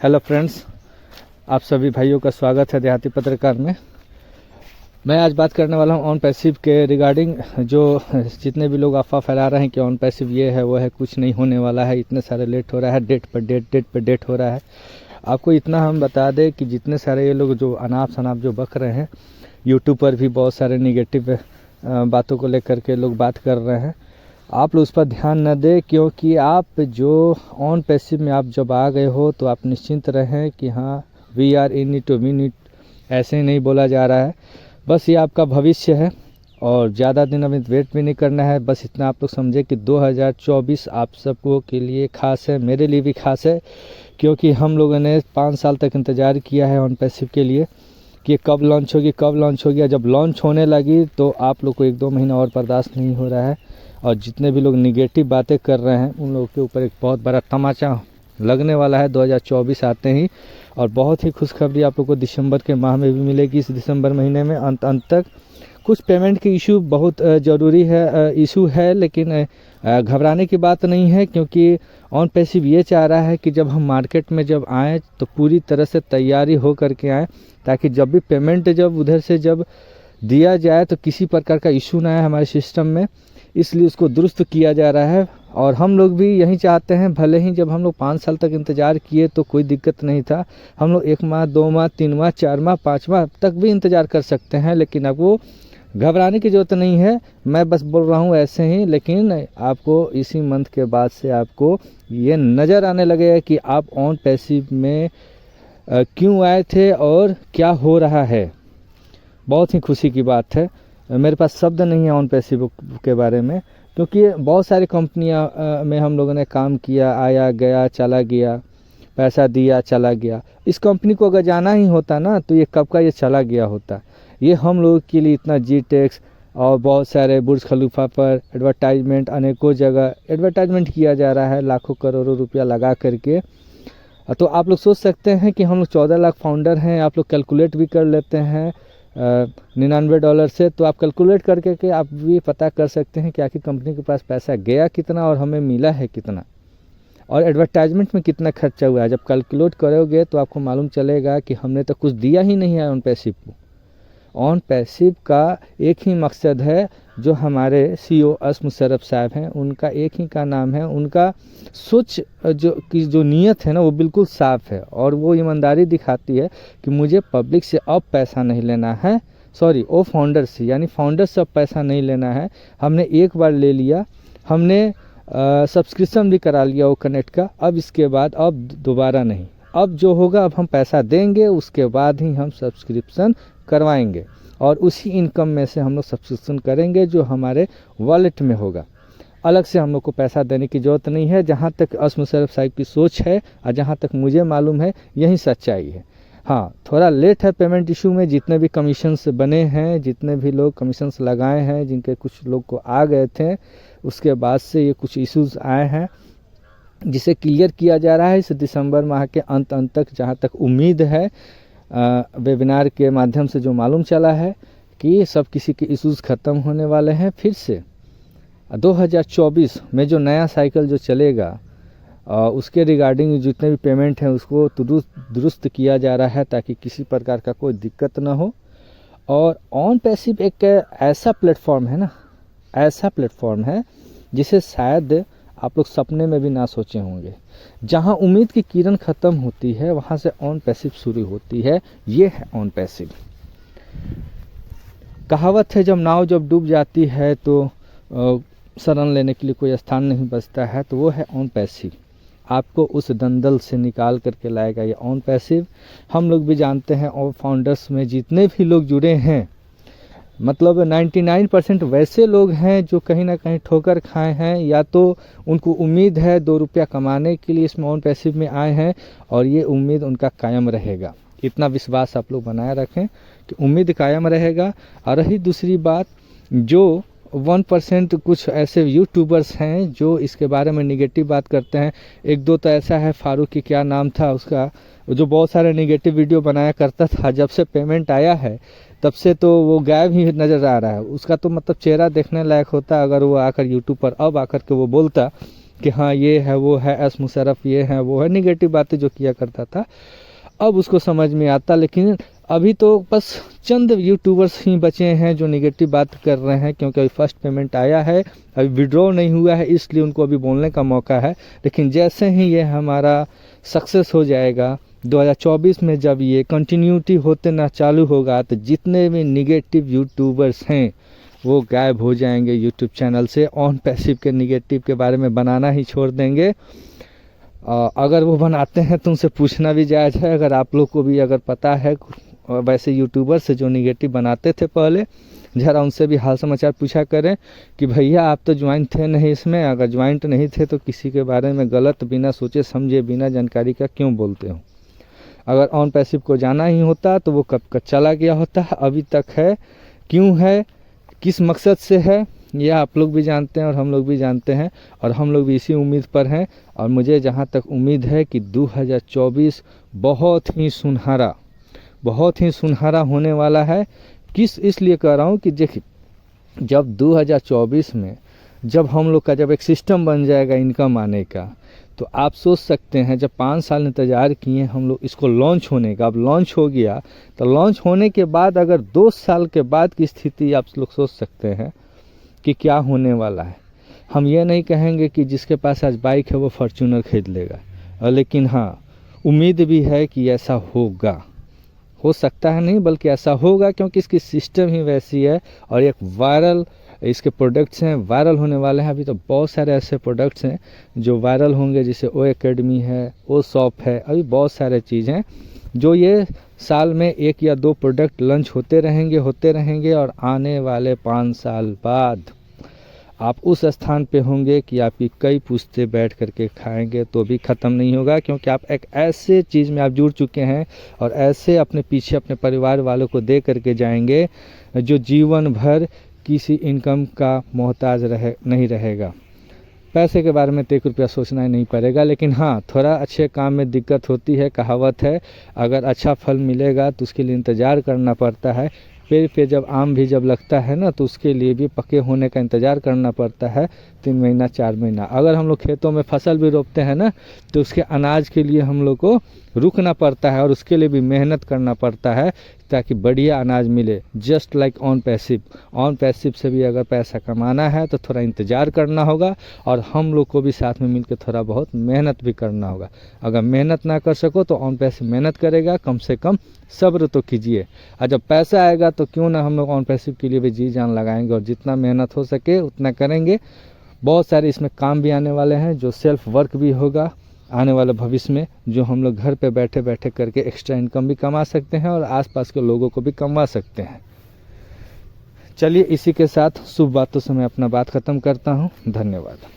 Hello friends, आप सभी भाइयों का स्वागत है देहाती पत्रकार में। मैं आज बात करने वाला हूं ऑन पैसिव के रिगार्डिंग। जो जितने भी लोग अफवाह फैला रहे हैं कि ऑन पैसिव ये है वो है, कुछ नहीं होने वाला है, इतने सारे लेट हो रहा है, डेट पर डेट हो रहा है। आपको इतना हम बता दें कि जितने सारे ये लोग जो अनाप शनाप जो बक रहे हैं, यूट्यूब पर भी बहुत सारे निगेटिव बातों को लेकर के लोग बात कर रहे हैं। आप लोग उस पर ध्यान न दें, क्योंकि आप जो ऑन पैसिव में आप जब आ गए हो तो आप निश्चिंत रहें कि हाँ, we are in it to win it. ऐसे ही नहीं बोला जा रहा है, बस ये आपका भविष्य है और ज़्यादा दिन अभी वेट भी नहीं करना है। बस इतना आप लोग समझे कि 2024 आप सबको के लिए खास है, मेरे लिए भी खास है, क्योंकि हम लोगों ने 5 साल तक इंतज़ार किया है ऑन पैसिव के लिए कि कब लॉन्च होगी कब लॉन्च होगी। जब लॉन्च होने लगी तो आप लोग को 1-2 महीना और बर्दाश्त नहीं हो रहा है। और जितने भी लोग निगेटिव बातें कर रहे हैं उन लोगों के ऊपर एक बहुत बड़ा तमाचा लगने वाला है 2024 आते ही। और बहुत ही खुशखबरी आप लोग को दिसंबर के माह में भी मिलेगी। इस दिसंबर महीने में अंत तक कुछ पेमेंट की इशू बहुत ज़रूरी है, इशू है, लेकिन घबराने की बात नहीं है, क्योंकि ऑन पैसिव ये चाह रहा है कि जब हम मार्केट में जब आएँ तो पूरी तरह से तैयारी हो करके आएँ, ताकि जब भी पेमेंट जब उधर से जब दिया जाए तो किसी प्रकार का इशू ना आए हमारे सिस्टम में। इसलिए उसको दुरुस्त किया जा रहा है और हम लोग भी यही चाहते हैं। भले ही जब हम लोग 5 साल तक इंतज़ार किए तो कोई दिक्कत नहीं था, हम लोग 1 माह 2 माह 3 माह 4 माह 5 माह तक भी इंतज़ार कर सकते हैं, लेकिन आपको घबराने की ज़रूरत नहीं है। मैं बस बोल रहा हूँ ऐसे ही, लेकिन आपको इसी मंथ के बाद से आपको ये नज़र आने लगेगा कि आप ऑन पैसिव में क्यों आए थे और क्या हो रहा है। बहुत ही खुशी की बात है। मेरे पास शब्द नहीं है ऑन पैसिव के बारे में, क्योंकि बहुत सारी कंपनियां में हम लोगों ने काम किया, आया गया चला गया, पैसा दिया चला गया। इस कंपनी को अगर जाना ही होता ना तो ये कब का ये चला गया होता। ये हम लोगों के लिए इतना जी टैक्स और बहुत सारे बुर्ज खलीफा पर एडवर्टाइजमेंट, अनेकों जगह एडवर्टाइजमेंट किया जा रहा है लाखों करोड़ों रुपया लगा करके। तो आप लोग सोच सकते हैं कि हम लोग 14 लाख फाउंडर हैं। आप लोग कैलकुलेट भी कर लेते हैं $99 से, तो आप कैलकुलेट करके के आप भी पता कर सकते हैं कि आखिर कंपनी के पास पैसा गया कितना और हमें मिला है कितना, और एडवर्टाइजमेंट में कितना खर्चा हुआ है। जब कैलकुलेट करोगे तो आपको मालूम चलेगा कि हमने तो कुछ दिया ही नहीं है ऑन पैसिव को। ऑन पैसिव का एक ही मकसद है, जो हमारे CEO मुशर्रफ साहब हैं, उनका एक ही का नाम है, उनका सोच जो नीयत है ना वो बिल्कुल साफ़ है और वो ईमानदारी दिखाती है कि मुझे पब्लिक से अब पैसा नहीं लेना है, वो फाउंडर से, यानी फाउंडर से अब पैसा नहीं लेना है। हमने एक बार ले लिया, हमने सब्सक्रिप्शन भी करा लिया वो कनेक्ट का, अब इसके बाद अब दोबारा नहीं। अब जो होगा अब हम पैसा देंगे, उसके बाद ही हम सब्सक्रिप्शन करवाएंगे और उसी इनकम में से हम लोग सब्सक्रिप्शन करेंगे जो हमारे वॉलेट में होगा। अलग से हम लोग को पैसा देने की ज़रूरत नहीं है। जहाँ तक मुशर्रफ साहब की सोच है और जहाँ तक मुझे मालूम है यही सच्चाई है। हाँ, थोड़ा लेट है पेमेंट इशू में। जितने भी कमीशंस बने हैं, जितने भी लोग कमीशंस लगाए हैं, जिनके कुछ लोग को आ गए थे, उसके बाद से ये कुछ इश्यूज़ आए हैं जिसे क्लियर किया जा रहा है इस दिसंबर माह के अंत तक। जहाँ तक उम्मीद है, वेबिनार के माध्यम से जो मालूम चला है कि सब किसी के इश्यूज़ ख़त्म होने वाले हैं। फिर से 2024 में जो नया साइकिल जो चलेगा उसके रिगार्डिंग जितने भी पेमेंट हैं उसको दुरुस्त किया जा रहा है, ताकि किसी प्रकार का कोई दिक्कत ना हो। और ऑन पैसिव एक ऐसा प्लेटफॉर्म है ना, ऐसा प्लेटफॉर्म है जिसे शायद आप लोग सपने में भी ना सोचे होंगे। जहां उम्मीद की किरण ख़त्म होती है वहां से ऑन पैसिव शुरू होती है। ये है ऑन पैसिव। कहावत है, जब नाव जब डूब जाती है तो शरण लेने के लिए कोई स्थान नहीं बचता है, तो वो है ऑन पैसिव। आपको उस दलदल से निकाल करके लाएगा ये ऑन पैसिव। हम लोग भी जानते हैं, और फाउंडर्स में जितने भी लोग जुड़े हैं, मतलब 99% वैसे लोग हैं जो कहीं ना कहीं ठोकर खाए हैं, या तो उनको उम्मीद है 2 रुपया कमाने के लिए इसमें ऑन पैसिव में आए हैं और ये उम्मीद उनका कायम रहेगा। इतना विश्वास आप लोग बनाए रखें कि उम्मीद कायम रहेगा। और रही दूसरी बात, जो 1% कुछ ऐसे यूट्यूबर्स हैं जो इसके बारे में निगेटिव बात करते हैं। 1-2 तो ऐसा है, फारूक की क्या नाम था उसका, जो बहुत सारे निगेटिव वीडियो बनाया करता था। जब से पेमेंट आया है तब से तो वो गायब ही नज़र आ रहा है। उसका तो मतलब चेहरा देखने लायक होता अगर वो आकर यूट्यूब पर अब आकर के वो बोलता कि हाँ ये है वो है, एस मुशर्रफ ये है वो है, निगेटिव बातें जो किया करता था अब उसको समझ में आता। लेकिन अभी तो बस चंद यूट्यूबर्स ही बचे हैं जो निगेटिव बात कर रहे हैं, क्योंकि अभी फर्स्ट पेमेंट आया है, अभी विड्रॉ नहीं हुआ है, इसलिए उनको अभी बोलने का मौका है। लेकिन जैसे ही ये हमारा सक्सेस हो जाएगा 2024 में, जब ये कंटिन्यूटी होते ना चालू होगा, तो जितने भी निगेटिव यूट्यूबर्स हैं वो गायब हो जाएंगे यूट्यूब चैनल से। ऑन पैसिव के निगेटिव के बारे में बनाना ही छोड़ देंगे। अगर वो बनाते हैं तो उनसे पूछना भी जायज़ है, अगर आप लोग को भी अगर पता है वैसे यूट्यूबर से जो निगेटिव बनाते थे पहले, ज़रा उनसे भी हाल समाचार पूछा करें कि भैया आप तो ज्वाइन थे नहीं इसमें, अगर ज्वाइंट नहीं थे तो किसी के बारे में गलत बिना सोचे समझे बिना जानकारी का क्यों बोलते हो। अगर ऑन पैसिव को जाना ही होता तो वो कब का चला गया होता, अभी तक है, क्यों है, किस मकसद से है, ये आप लोग भी जानते हैं और हम लोग भी जानते हैं, और हम लोग भी इसी उम्मीद पर हैं। और मुझे जहाँ तक उम्मीद है कि 2024 बहुत ही सुनहरा होने वाला है। किस इसलिए कह रहा हूँ कि देखिए जब 2024 में जब हम लोग का जब एक सिस्टम बन जाएगा इनकम आने का, तो आप सोच सकते हैं जब 5 साल इंतज़ार किए हम लोग इसको लॉन्च होने का, अब लॉन्च हो गया, तो लॉन्च होने के बाद अगर 2 साल के बाद की स्थिति आप लोग सोच सकते हैं कि क्या होने वाला है। हम ये नहीं कहेंगे कि जिसके पास आज बाइक है वो फॉर्च्यूनर खरीद लेगा, लेकिन हाँ उम्मीद भी है कि ऐसा होगा, हो सकता है नहीं बल्कि ऐसा होगा, क्योंकि इसकी सिस्टम ही वैसी है। और एक वायरल इसके प्रोडक्ट्स हैं, वायरल होने वाले हैं। अभी तो बहुत सारे ऐसे प्रोडक्ट्स हैं जो वायरल होंगे, जैसे ओ एकेडमी है, ओ शॉप है, अभी बहुत सारे चीज़ हैं जो ये साल में 1 या 2 प्रोडक्ट लॉन्च होते रहेंगे। और आने वाले 5 साल बाद आप उस स्थान पे होंगे कि आपकी कई पुश्ते बैठ करके खाएंगे तो भी ख़त्म नहीं होगा, क्योंकि आप एक ऐसे चीज़ में आप जुड़ चुके हैं और ऐसे अपने पीछे अपने परिवार वालों को दे करके जाएंगे जो जीवन भर किसी इनकम का मोहताज नहीं रहेगा। पैसे के बारे में तो 1 रुपया सोचना ही नहीं पड़ेगा। लेकिन हाँ, थोड़ा अच्छे काम में दिक्कत होती है, कहावत है, अगर अच्छा फल मिलेगा तो उसके लिए इंतज़ार करना पड़ता है। पेड़ पे जब आम भी जब लगता है ना, तो उसके लिए भी पके होने का इंतज़ार करना पड़ता है 3 महीना 4 महीना। अगर हम लोग खेतों में फसल भी रोपते हैं ना, तो उसके अनाज के लिए हम लोग को रुकना पड़ता है और उसके लिए भी मेहनत करना पड़ता है ताकि बढ़िया अनाज मिले। जस्ट लाइक ऑन पैसिव से भी अगर पैसा कमाना है तो थोड़ा इंतज़ार करना होगा और हम लोग को भी साथ में मिलकर थोड़ा बहुत मेहनत भी करना होगा। अगर मेहनत ना कर सको तो ऑन पैसिव मेहनत करेगा, कम से कम सब्र तो कीजिए। और जब पैसा आएगा तो क्यों ना हम लोग ऑन पैसिव के लिए भी जी जान लगाएंगे और जितना मेहनत हो सके उतना करेंगे। बहुत सारे इसमें काम भी आने वाले हैं जो सेल्फ वर्क भी होगा आने वाले भविष्य में, जो हम लोग घर पे बैठे बैठे करके एक्स्ट्रा इनकम भी कमा सकते हैं और आसपास के लोगों को भी कमा सकते हैं। चलिए इसी के साथ शुभ बातों से मैं अपना बात ख़त्म करता हूँ। धन्यवाद।